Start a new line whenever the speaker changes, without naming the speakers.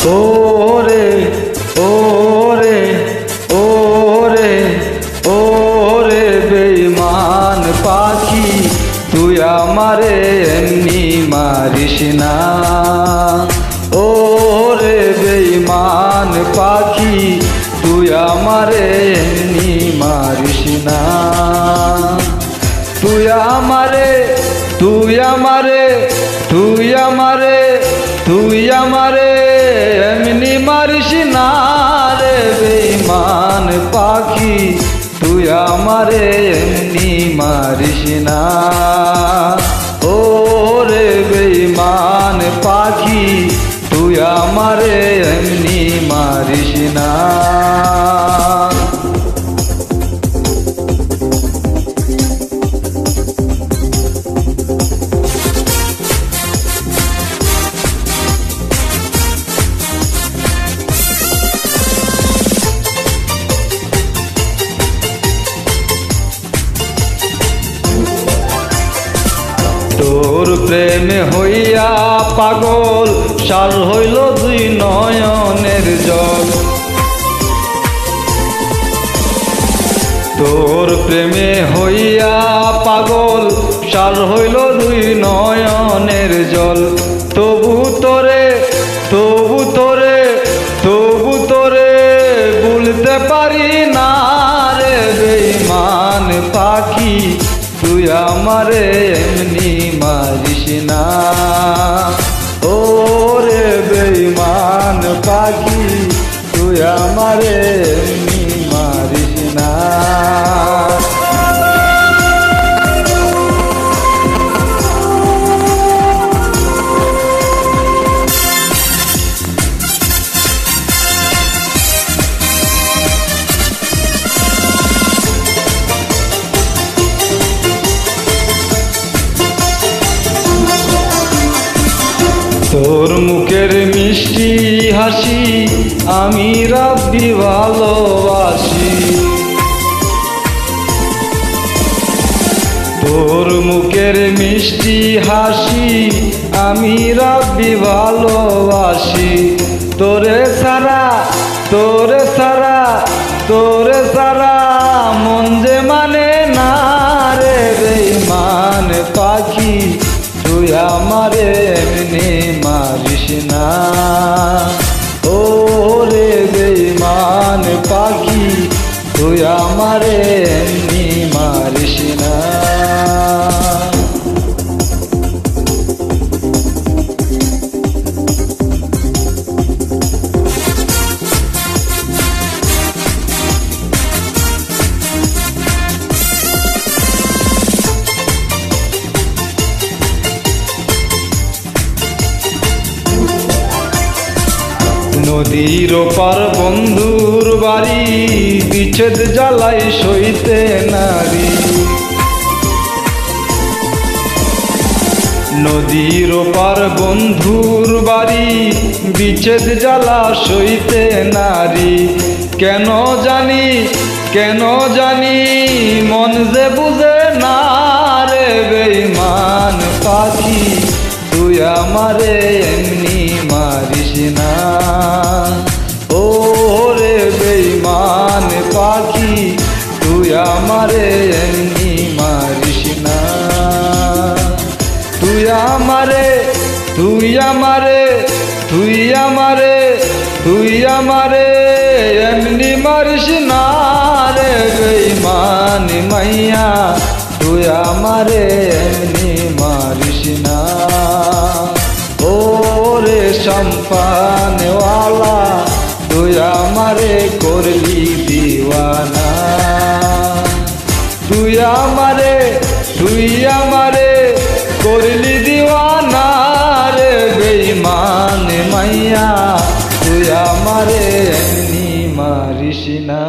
ওরে ওরে ওরে ওরে বেঈমান পাখি তুই আমারে এমনি মারিস না। ওরে বেঈমান পাখি তুই আমারে এমনি মারিস না। তুই আমারে তুই আমারে তুই আমারে তুই আমারে এমনি মারিস না রে বেঈমান পাখি তুই আমারে এমনি মারিস না। ওরে বেঈমান পাখি তুই আমারে এমনি মারিস না। তোর প্রেমে হইয়া পাগল সার হইল দুই নয়নের জল। তোর প্রেমে হইয়া পাগল সার হইল দুই নয়নের জল। তবু তোরে তবু তোরে তবু তোরে ভুলতে পারি না রে বেঈমান পাখি তুই আমারে এমনি মারিস না। ওরে বেঈমান পাখি তুই আমারে এমনি মারিস না। তোর মুখের মিষ্টি হাসি আমি রাব্বি ভালোবাসি। তোর মুখের মিষ্টি হাসি আমি রাব্বি ভালোবাসি। তোরে সারা তোরে সারা তোরে সারা মন যে মানে না রে বেঈমান পাখি তুই আমারে এমনি মারিস না। ওরে বেঈমান পাখি তুই আমারে এমনি মারিস না। নদীর ওপার বন্ধুর বাড়ি বিচ্ছেদ জ্বালাই সইতে নারী। নদীর ওপার বন্ধুর বাড়ি বিচ্ছেদ জ্বালা সইতে নারী। কেন জানি কেন জানি মন যে বুঝে না রে বেঈমান পাখি তুই আমারে এমনি মারিস না। ওরে বেঈমান পাখি তুই আমারে এমনি মারিস না। তুই আমারে তুই আমারে তুই আমারে তুই আমারে এমনি মারিস না রে বেঈমান মাইয়া তুই আমারে এমনি মারিস না। ওরে সম্পানওয়ালা তুই আমারে করলি দিওয়ানা। তুই আমারে করলি দিওয়ানা রে বেঈমান মাইয়া তুই আমারে এমনি মারিস না।